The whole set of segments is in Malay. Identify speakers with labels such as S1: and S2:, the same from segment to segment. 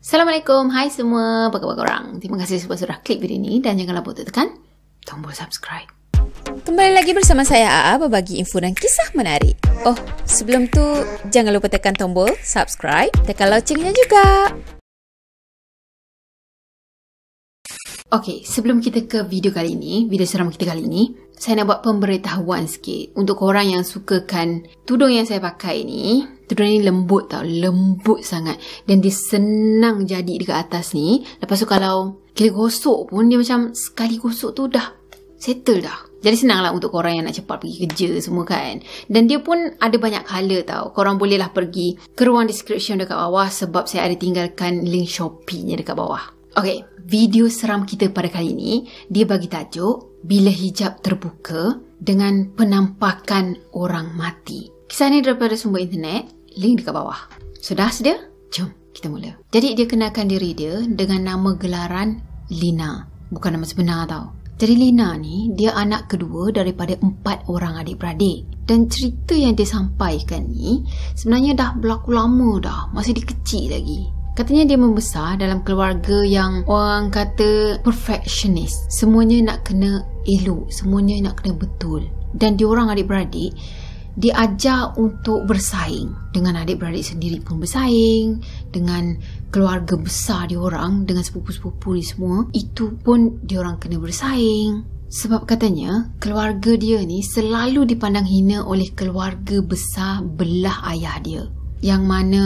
S1: Assalamualaikum, hai semua, apa khabar korang? Terima kasih sebab sudah klik video ini dan jangan lupa untuk tekan tombol subscribe.
S2: Kembali lagi bersama saya AA berbagi info dan kisah menarik. Oh, sebelum tu jangan lupa tekan tombol subscribe, tekan loncengnya juga.
S1: Okey, sebelum kita ke video kali ini, video seram kita kali ini, saya nak buat pemberitahuan sikit untuk korang yang sukakan tudung yang saya pakai ni. Tudung ni lembut tau, lembut sangat dan dia senang jadi dekat atas ni. Lepas tu kalau kita gosok pun dia macam sekali gosok tu dah settle dah. Jadi senang lah untuk korang yang nak cepat pergi kerja semua kan. Dan dia pun ada banyak colour tau. Korang bolehlah pergi ke ruang description dekat bawah sebab saya ada tinggalkan link Shopee-nya dekat bawah. Okey, video seram kita pada kali ini, dia bagi tajuk Bila Hijab Terbuka dengan Penampakan Orang Mati. Kisah ni daripada sumber internet, link dekat bawah. Sudah sedia? Jom kita mula. Jadi dia kenalkan diri dia dengan nama gelaran Lina. Bukan nama sebenar tau. Jadi Lina ni, dia anak kedua daripada 4 orang adik-beradik. Dan cerita yang dia sampaikan ni sebenarnya dah berlaku lama dah. Masih dia kecil lagi. Katanya dia membesar dalam keluarga yang orang kata perfectionist. Semuanya nak kena elok, semuanya nak kena betul. Dan diorang adik-beradik diajar untuk bersaing. Dengan adik-beradik sendiri pun bersaing, dengan keluarga besar diorang, dengan sepupu-sepupu ni semua, itu pun diorang kena bersaing. Sebab katanya keluarga dia ni selalu dipandang hina oleh keluarga besar belah ayah dia. Yang mana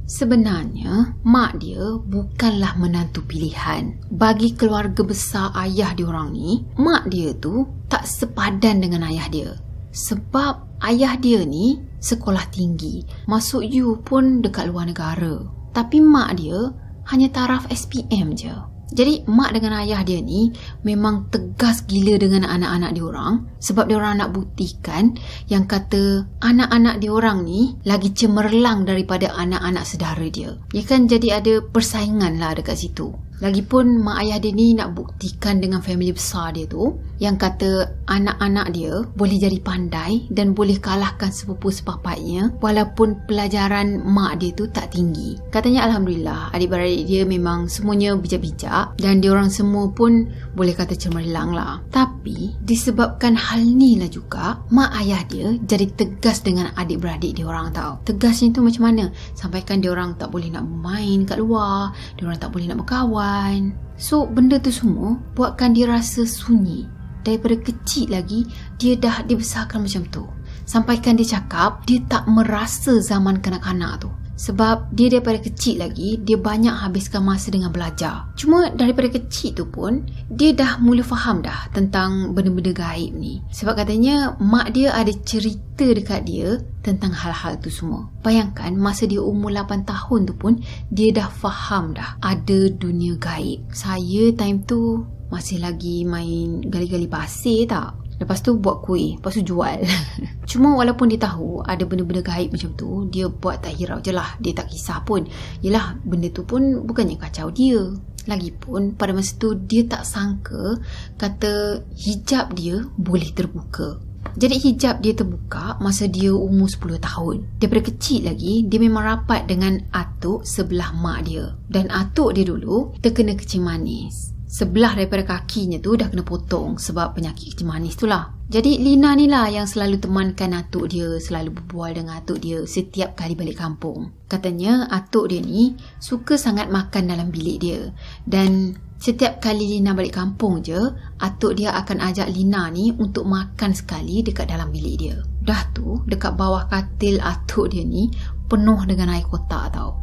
S1: sebenarnya mak dia bukanlah menantu pilihan. Bagi keluarga besar ayah diorang ni, mak dia tu tak sepadan dengan ayah dia. Sebab ayah dia ni sekolah tinggi, masuk U pun dekat luar negara. Tapi mak dia hanya taraf SPM je. Jadi mak dengan ayah dia ni memang tegas gila dengan anak-anak diorang. Sebab diorang nak buktikan yang kata anak-anak diorang ni lagi cemerlang daripada anak-anak saudara dia. Ya kan, jadi ada persaingan lah dekat situ. Lagipun mak ayah dia ni nak buktikan dengan family besar dia tu yang kata anak-anak dia boleh jadi pandai dan boleh kalahkan sepupu sepapatnya walaupun pelajaran mak dia tu tak tinggi. Katanya Alhamdulillah adik-beradik dia memang semuanya bijak-bijak dan diorang semua pun boleh kata cemerlang lah. Tapi disebabkan hal ni lah juga mak ayah dia jadi tegas dengan adik-beradik diorang tau. Tegasnya tu macam mana? Sampaikan diorang tak boleh nak bermain kat luar, diorang tak boleh nak berkawan. So benda tu semua buatkan dia rasa sunyi. Daripada kecil lagi dia dah dibesarkan macam tu. Sampaikan dia cakap dia tak merasa zaman kanak-kanak tu. Sebab dia daripada kecil lagi dia banyak habiskan masa dengan belajar. Cuma daripada kecil tu pun dia dah mula faham dah tentang benda-benda gaib ni. Sebab katanya mak dia ada cerita dekat dia tentang hal-hal tu semua. Bayangkan masa dia umur 8 tahun tu pun dia dah faham dah ada dunia gaib. Saya time tu masih lagi main gali-gali pasir tak? Lepas tu buat kuih, lepas tu jual. Cuma walaupun dia tahu ada benda-benda gaib macam tu, dia buat tak hirau je lah. Dia tak kisah pun. Yelah, benda tu pun bukannya kacau dia. Lagipun pada masa tu dia tak sangka kata hijab dia boleh terbuka. Jadi hijab dia terbuka masa dia umur 10 tahun. Daripada kecil lagi, dia memang rapat dengan atuk sebelah mak dia. Dan atuk dia dulu terkena kencing manis. Sebelah daripada kakinya tu dah kena potong sebab penyakit kencing manis tu lah. Jadi Lina ni lah yang selalu temankan atuk dia, selalu berbual dengan atuk dia setiap kali balik kampung. Katanya atuk dia ni suka sangat makan dalam bilik dia. Dan setiap kali Lina balik kampung je, atuk dia akan ajak Lina ni untuk makan sekali dekat dalam bilik dia. Dah tu, dekat bawah katil atuk dia ni penuh dengan air kotak tau.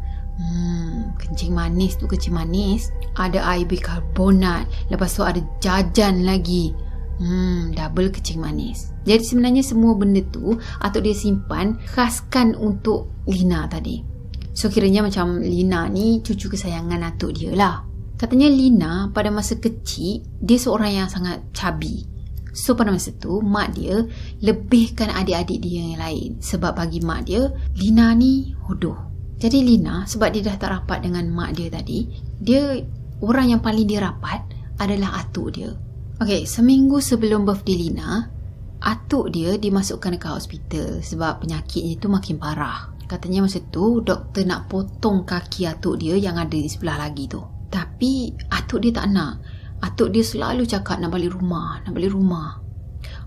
S1: Kencing manis tu kencing manis, ada air bikarbonat, lepas tu ada jajan lagi. Double kencing manis. Jadi sebenarnya semua benda tu atuk dia simpan khaskan untuk Lina tadi. So kiranya macam Lina ni cucu kesayangan atuk dia lah. Katanya Lina pada masa kecil dia seorang yang sangat chubby. So pada masa tu mak dia lebihkan adik-adik dia yang lain. Sebab bagi mak dia Lina ni hodoh. Jadi Lina sebab dia dah tak rapat dengan mak dia tadi, dia orang yang paling dia rapat adalah atuk dia. Okey, seminggu sebelum birthday Lina, atuk dia dimasukkan dekat hospital sebab penyakitnya tu makin parah. Katanya masa tu doktor nak potong kaki atuk dia yang ada di sebelah lagi tu. Tapi atuk dia tak nak. Atuk dia selalu cakap nak balik rumah.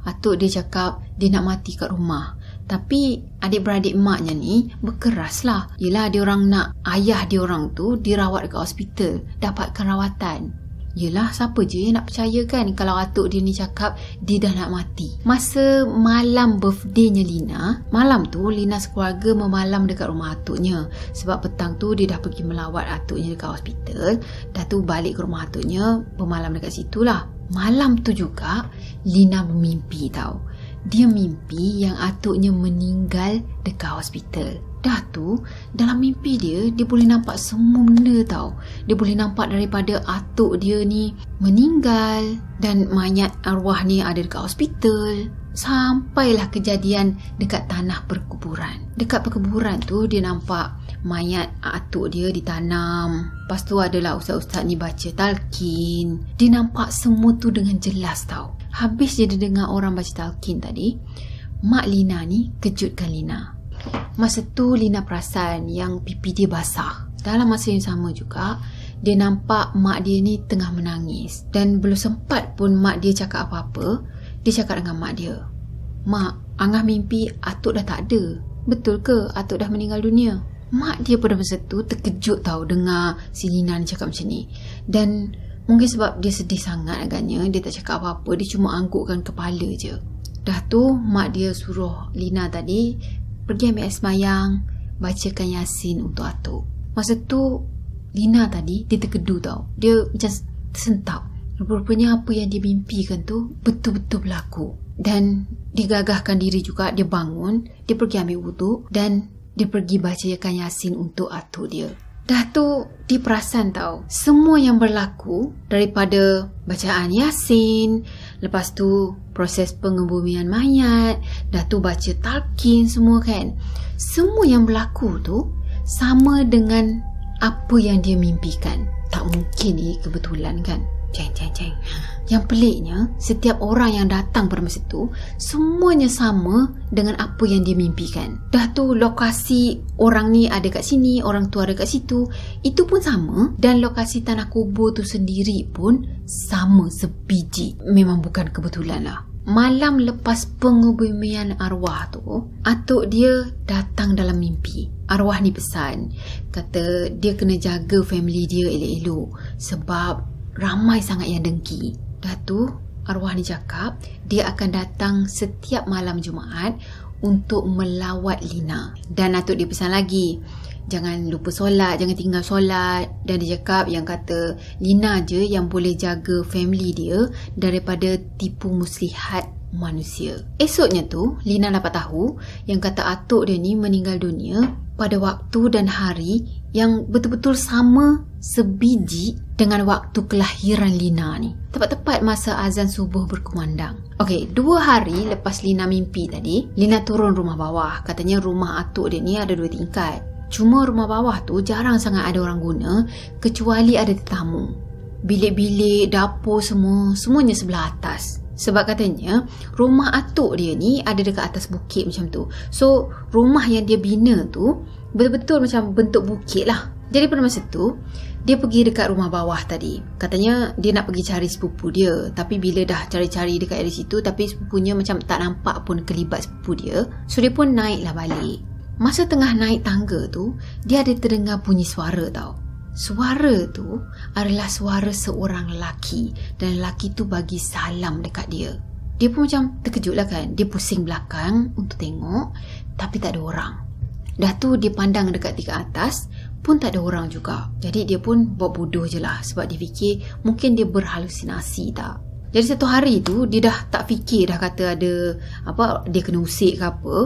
S1: Atuk dia cakap dia nak mati kat rumah. Tapi adik-beradik maknya ni berkeras lah. Yelah dia orang nak ayah dia orang tu dirawat dekat hospital, dapatkan rawatan. Yelah, siapa je yang nak percaya kan kalau atuk dia ni cakap dia dah nak mati. Masa malam birthday-nya Lina, malam tu Lina sekeluarga memalam dekat rumah atuknya. Sebab petang tu dia dah pergi melawat atuknya dekat hospital. Dah tu balik ke rumah atuknya, bermalam dekat situ lah. Malam tu juga Lina bermimpi tau. Dia mimpi yang atuknya meninggal dekat hospital. Dah tu, dalam mimpi dia boleh nampak semua benda tau. Dia boleh nampak daripada atuk dia ni meninggal dan mayat arwah ni ada dekat hospital. Sampailah kejadian dekat tanah perkuburan. Dekat perkuburan tu dia nampak mayat atuk dia ditanam. Lepas tu adalah ustaz-ustaz ni baca talqin. Dia nampak semua tu dengan jelas tau. Habis dia dengar orang baca talqin tadi, mak Lina ni kejutkan Lina. Masa tu Lina perasan yang pipi dia basah. Dalam masa yang sama juga, dia nampak mak dia ni tengah menangis. Dan belum sempat pun mak dia cakap apa-apa, dia cakap dengan mak dia, "Mak, Angah mimpi atuk dah tak ada. Betul ke atuk dah meninggal dunia?" Mak dia pada masa tu terkejut tau dengar si Lina ni cakap macam ni. Dan mungkin sebab dia sedih sangat agaknya, dia tak cakap apa-apa, dia cuma anggukkan kepala je. Dah tu mak dia suruh Lina tadi pergi ambil air semayang, bacakan Yasin untuk atuk. Masa tu Lina tadi dia terkedu tau. Dia macam tersentak. Rupanya apa yang dia mimpikan tu betul-betul berlaku. Dan dia gagahkan diri juga, dia bangun, dia pergi ambil wuduk dan dia pergi bacakan Yasin untuk atuk dia. Dah tu dia perasan tau, semua yang berlaku daripada bacaan Yasin, lepas tu proses pengebumian mayat, dah tu baca talqin semua kan. Semua yang berlaku tu sama dengan apa yang dia mimpikan. Tak mungkin ni kebetulan kan. Ceng. Yang peliknya, setiap orang yang datang pada masa tu semuanya sama dengan apa yang dia mimpikan. Dah tu lokasi orang ni ada kat sini, orang tu ada kat situ, itu pun sama. Dan lokasi tanah kubur tu sendiri pun sama sebiji. Memang bukan kebetulan lah. Malam lepas pengebumian arwah tu, atuk dia datang dalam mimpi. Arwah ni pesan, kata dia kena jaga family dia elok-elok sebab ramai sangat yang dengki. Dah tu arwah ni cakap dia akan datang setiap malam Jumaat untuk melawat Lina. Dan atuk dia pesan lagi, jangan lupa solat, jangan tinggal solat. Dan dia cakap yang kata Lina je yang boleh jaga family dia daripada tipu muslihat manusia. Esoknya tu Lina dapat tahu yang kata atuk dia ni meninggal dunia pada waktu dan hari yang betul-betul sama sebiji dengan waktu kelahiran Lina ni. Tepat-tepat masa azan subuh berkumandang. Okey, 2 hari lepas Lina mimpi tadi, Lina turun rumah bawah. Katanya rumah atuk dia ni ada 2 tingkat. Cuma rumah bawah tu jarang sangat ada orang guna kecuali ada tetamu. Bilik-bilik, dapur semuanya sebelah atas. Sebab katanya rumah atuk dia ni ada dekat atas bukit macam tu. So rumah yang dia bina tu betul-betul macam bentuk bukit lah. Jadi pada masa tu dia pergi dekat rumah bawah tadi. Katanya dia nak pergi cari sepupu dia. Tapi bila dah cari-cari dekat area situ, tapi sepupunya macam tak nampak pun kelibat sepupu dia. So dia pun naiklah balik. Masa tengah naik tangga tu, dia ada terdengar bunyi suara tau. Suara tu adalah suara seorang lelaki. Dan lelaki tu bagi salam dekat dia. Dia pun macam terkejut lah kan. Dia pusing belakang untuk tengok, tapi tak ada orang. Dah tu dia pandang dekat tingkat atas, pun tak ada orang juga. Jadi dia pun buat bodoh je lah. Sebab dia fikir mungkin dia berhalusinasi tak. Jadi satu hari tu dia dah tak fikir dah kata ada apa, dia kena usik ke apa.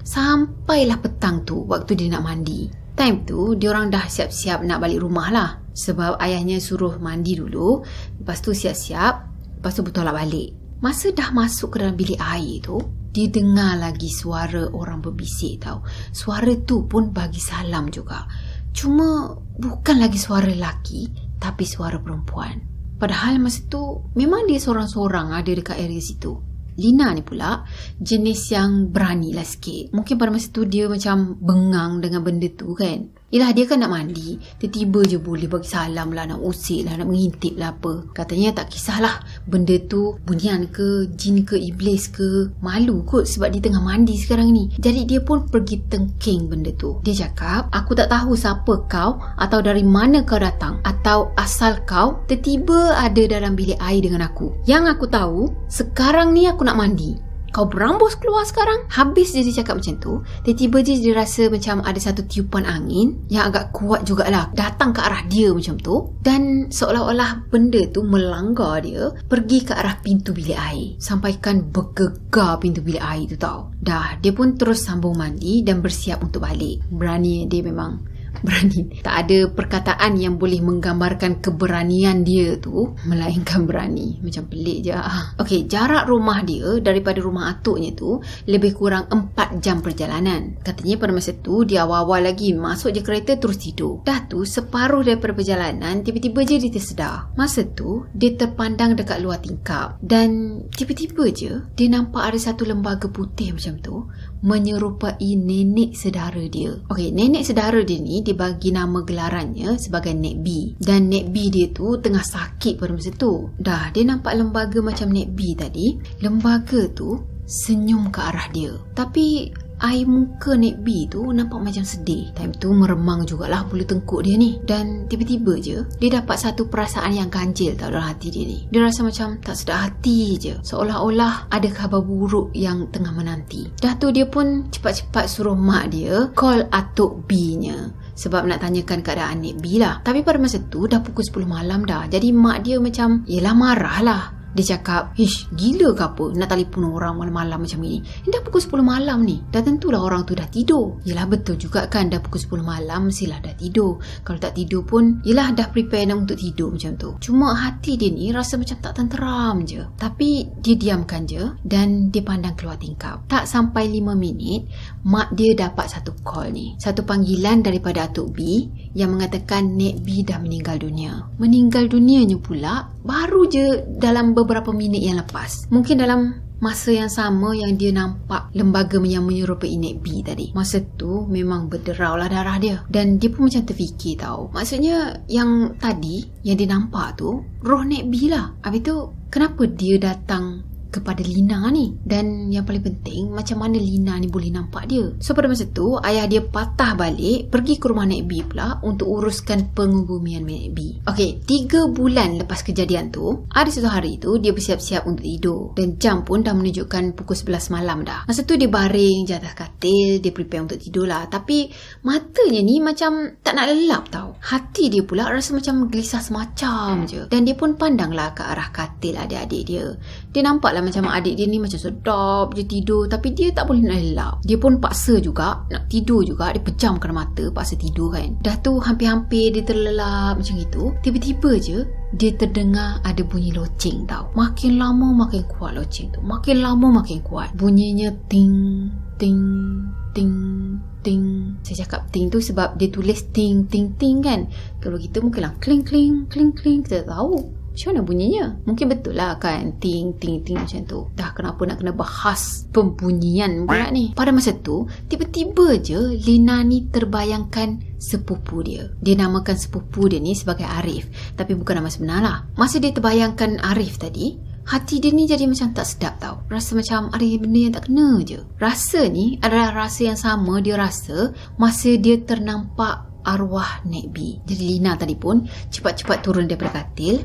S1: Sampailah petang tu waktu dia nak mandi. Time tu diorang dah siap-siap nak balik rumah lah. Sebab ayahnya suruh mandi dulu, lepas tu siap-siap, lepas tu bertolak balik. Masa dah masuk ke dalam bilik air tu, dia dengar lagi suara orang berbisik tau. Suara tu pun bagi salam juga. Cuma bukan lagi suara lelaki, tapi suara perempuan. Padahal masa tu memang dia seorang-seorang ada dekat area situ. Lina ni pula jenis yang berani lah sikit. Mungkin pada masa tu dia macam bengang dengan benda tu kan. Yelah, dia kan nak mandi, tiba-tiba je boleh bagi salam lah, nak usik lah, nak mengintip lah apa. Katanya tak kisahlah benda tu bunyian ke, jin ke, iblis ke. Malu kot sebab dia tengah mandi sekarang ni. Jadi dia pun pergi tengking benda tu. Dia cakap, aku tak tahu siapa kau atau dari mana kau datang atau asal kau tiba-tiba ada dalam bilik air dengan aku. Yang aku tahu, sekarang ni aku nak mandi. Kau berambus keluar sekarang. Habis dia cakap macam tu, tiba-tiba je dia rasa macam ada satu tiupan angin yang agak kuat jugalah datang ke arah dia macam tu. Dan seolah-olah benda tu melanggar dia pergi ke arah pintu bilik air, sampaikan bergegar pintu bilik air tu tau. Dah, dia pun terus sambung mandi dan bersiap untuk balik. Berani dia memang. Berani. Tak ada perkataan yang boleh menggambarkan keberanian dia tu melainkan berani. Macam pelik je. Okey, jarak rumah dia daripada rumah atuknya tu lebih kurang 4 jam perjalanan. Katanya pada masa tu dia awal-awal lagi masuk je kereta terus tidur. Dah tu separuh daripada perjalanan tiba-tiba je dia tersedar. Masa tu dia terpandang dekat luar tingkap dan tiba-tiba je dia nampak ada satu lembaga putih macam tu menyerupai nenek sedara dia. Okey, nenek sedara dia ni dibagi nama gelarannya sebagai Nek B. Dan Nek B dia tu tengah sakit pada masa tu. Dah, dia nampak lembaga macam Nek B tadi. Lembaga tu senyum ke arah dia. Tapi air muka Nek B tu nampak macam sedih. Time tu meremang jugalah bulu tengkuk dia ni. Dan tiba-tiba je dia dapat satu perasaan yang ganjil tau dalam hati dia ni. Dia rasa macam tak sedar hati je, seolah-olah ada khabar buruk yang tengah menanti. Dah tu dia pun cepat-cepat suruh mak dia call atuk B nya sebab nak tanyakan keadaan Nek B lah. Tapi pada masa tu dah pukul 10 malam dah. Jadi mak dia macam yelah marah lah. Dia cakap, ish, gila ke apa nak telefon orang malam-malam macam ni? Dah pukul 10 malam ni. Dah tentulah orang tu dah tidur. Yelah betul juga kan, dah pukul 10 malam mestilah dah tidur. Kalau tak tidur pun, yelah dah prepare untuk tidur macam tu. Cuma hati dia ni rasa macam tak tenteram je. Tapi dia diamkan je dan dia pandang keluar tingkap. Tak sampai 5 minit, mak dia dapat satu call ni. Satu panggilan daripada Atuk B yang mengatakan Nek B dah meninggal dunia. Meninggal dunianya pula baru je dalam beberapa minit yang lepas. Mungkin dalam masa yang sama yang dia nampak lembaga yang menyerupai Nek B tadi. Masa tu memang berderau lah darah dia. Dan dia pun macam terfikir tau. Maksudnya yang tadi yang dia nampak tu roh Nek B lah. Habis tu kenapa dia datang kepada Lina ni? Dan yang paling penting, macam mana Lina ni boleh nampak dia? So pada masa tu ayah dia patah balik pergi ke rumah Nek B pula untuk uruskan pengubumian Nek B. Okey, 3 bulan lepas kejadian tu, ada satu hari tu dia bersiap-siap untuk tidur dan jam pun dah menunjukkan pukul 11 malam dah. Masa tu dia baring je atas katil, dia prepare untuk tidur lah. Tapi matanya ni macam tak nak lelap tau. Hati dia pula rasa macam gelisah semacam je. Dan dia pun pandanglah ke arah katil adik-adik dia. Dia nampak macam adik dia ni macam sedap je tidur, tapi dia tak boleh nak lelap. Dia pun paksa juga nak tidur juga. Dia pejamkan mata, paksa tidur kan. Dah tu hampir-hampir dia terlelap macam itu. Tiba-tiba je dia terdengar ada bunyi loceng tau. Makin lama makin kuat loceng tu. Makin lama makin kuat. Bunyinya ting, ting, ting, ting. Saya cakap ting tu sebab dia tulis ting, ting, ting kan. Kalau kita mungkin lah kling, kling, kling, kling. Kita tahu macam mana bunyinya. Mungkin betul lah kan, ting, ting, ting macam tu. Dah kenapa nak kena bahas pembunyian pula ni. Pada masa tu tiba-tiba je Lina ni terbayangkan sepupu dia. Dia namakan sepupu dia ni sebagai Arif, tapi bukan nama sebenar lah. Masa dia terbayangkan Arif tadi, hati dia ni jadi macam tak sedap tau. Rasa macam ada benda yang tak kena je. Rasa ni adalah rasa yang sama dia rasa masa dia ternampak arwah Nek B. Jadi Lina tadi pun cepat-cepat turun daripada katil,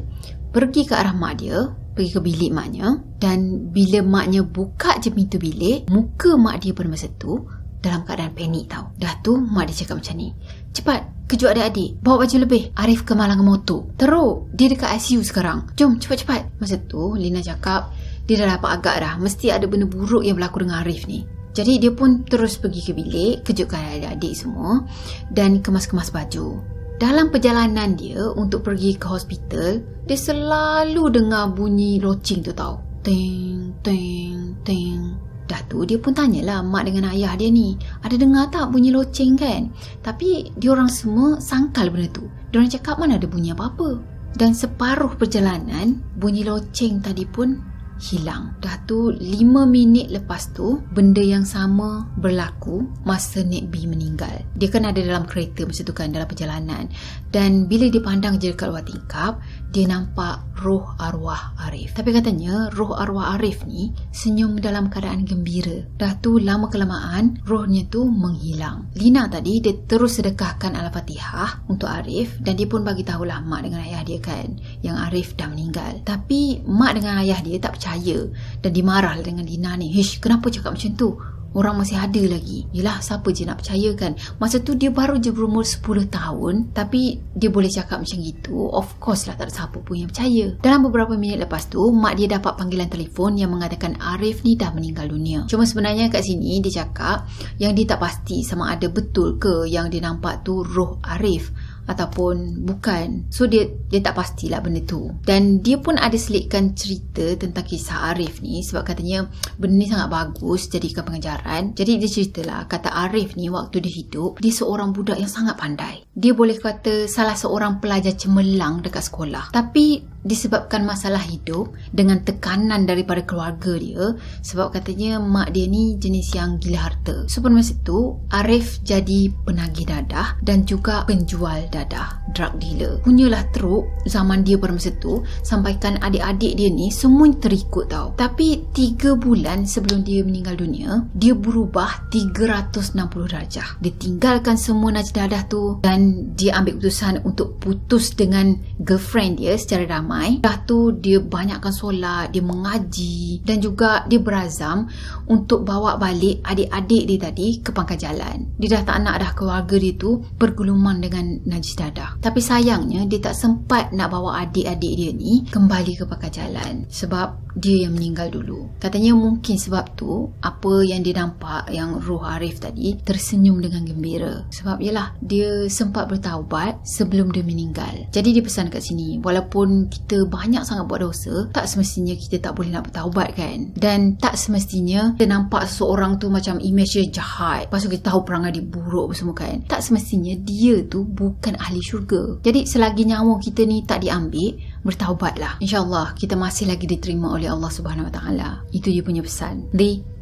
S1: pergi ke arah mak dia, pergi ke bilik maknya. Dan bila maknya buka je pintu bilik, muka mak dia pada masa tu dalam keadaan panik tau. Dah tu mak dia cakap macam ni, cepat kejut adik-adik, bawa baju lebih, Arif kemalangan motor, teruk, dia dekat ICU sekarang, jom cepat-cepat. Masa tu Lina cakap dia dah dapat agak dah, mesti ada benda buruk yang berlaku dengan Arif ni. Jadi dia pun terus pergi ke bilik, kejutkan adik-adik semua dan kemas-kemas baju. Dalam perjalanan dia untuk pergi ke hospital, dia selalu dengar bunyi loceng tu tau. Ting, ting, ting. Dah tu dia pun tanyalah mak dengan ayah dia ni, ada dengar tak bunyi loceng kan? Tapi diorang semua sangkal benda tu. Diorang cakap mana ada bunyi apa-apa. Dan separuh perjalanan, bunyi loceng tadi pun hilang. Dah tu 5 minit lepas tu benda yang sama berlaku masa Nek B meninggal. Dia kan ada dalam kereta masa tu kan, dalam perjalanan, dan bila dia pandang je dekat luar tingkap, dia nampak roh arwah Arif. Tapi katanya roh arwah Arif ni senyum dalam keadaan gembira. Dah tu lama kelamaan rohnya tu menghilang. Lina tadi dia terus sedekahkan Al-Fatihah untuk Arif, dan dia pun bagi tahulah mak dengan ayah dia kan yang Arif dah meninggal. Tapi mak dengan ayah dia tak percaya dan dimarah dengan Lina ni. Hish, kenapa cakap macam tu? Orang masih ada lagi. Yelah, siapa je nak percaya kan? Masa tu dia baru je berumur 10 tahun, tapi dia boleh cakap macam gitu. Of course lah, tak ada siapa pun yang percaya. Dalam beberapa minit lepas tu, mak dia dapat panggilan telefon yang mengatakan Arif ni dah meninggal dunia. Cuma sebenarnya kat sini dia cakap yang dia tak pasti sama ada betul ke yang dia nampak tu roh Arif ataupun bukan. So dia tak pastilah benda tu. Dan dia pun ada selitkan cerita tentang kisah Arif ni, sebab katanya benda ni sangat bagus jadikan pengajaran. Jadi dia ceritalah, kata Arif ni waktu dia hidup, dia seorang budak yang sangat pandai. Dia boleh kata salah seorang pelajar cemerlang dekat sekolah. Tapi disebabkan masalah hidup dengan tekanan daripada keluarga dia, sebab katanya mak dia ni jenis yang gila harta. So pada masa tu Arif jadi penagih dadah dan juga penjual dadah, drug dealer. Punyalah teruk zaman dia pada masa tu, sampaikan adik-adik dia ni semua terikut tau. Tapi 3 bulan sebelum dia meninggal dunia, dia berubah 360 darjah. Dia tinggalkan semua najis dadah tu dan dia ambil keputusan untuk putus dengan girlfriend dia secara damai. Dah tu dia banyakkan solat, dia mengaji, dan juga dia berazam untuk bawa balik adik-adik dia tadi ke pangkal jalan. Dia dah tak nak dah keluarga dia tu berguluman dengan najis dadah. Tapi sayangnya dia tak sempat nak bawa adik-adik dia ni kembali ke pangkal jalan sebab dia yang meninggal dulu. Katanya mungkin sebab tu apa yang dia nampak, yang roh Arif tadi tersenyum dengan gembira. Sebab yelah, dia sempat bertaubat sebelum dia meninggal. Jadi dia pesan kat sini, walaupun kita banyak sangat buat dosa, tak semestinya kita tak boleh nak bertaubat kan. Dan tak semestinya kita nampak seseorang tu macam image dia jahat, lepas tu kita tahu perangai dia buruk semua kan. Tak semestinya dia tu bukan ahli syurga. Jadi selagi nyawa kita ni tak diambil, bertaubatlah. InsyaAllah kita masih lagi diterima oleh Allah Subhanahu Wa Taala. Itu dia punya pesan.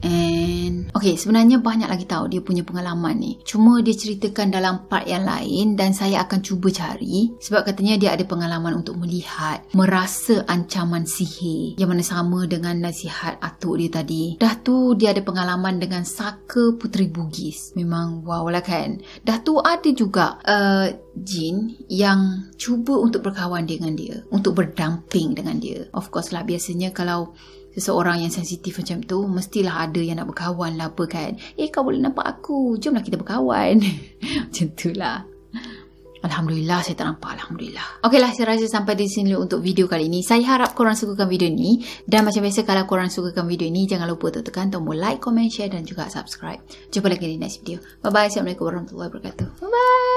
S1: And okay, sebenarnya banyak lagi tahu dia punya pengalaman ni. Cuma dia ceritakan dalam part yang lain dan saya akan cuba cari, sebab katanya dia ada pengalaman untuk melihat, merasa ancaman sihir yang mana sama dengan nasihat atuk dia tadi. Dah tu dia ada pengalaman dengan Saka Puteri Bugis. Memang wow lah kan. Dah tu ada juga jin yang cuba untuk berkawan dengan dia, untuk berdamping dengan dia. Of course lah, biasanya kalau seseorang yang sensitif macam tu, mestilah ada yang nak berkawan lah apa kan. Kau boleh nampak aku, jomlah kita berkawan. Macam tu lah. Alhamdulillah saya tak nampak. Alhamdulillah. Okey lah, saya rasa sampai di sini untuk video kali ini. Saya harap korang sukakan video ni. Dan macam biasa, kalau korang sukakan video ni, jangan lupa untuk tekan tombol like, comment, share dan juga subscribe. Jumpa lagi di next video. Bye bye. Assalamualaikum warahmatullahi wabarakatuh. Bye bye.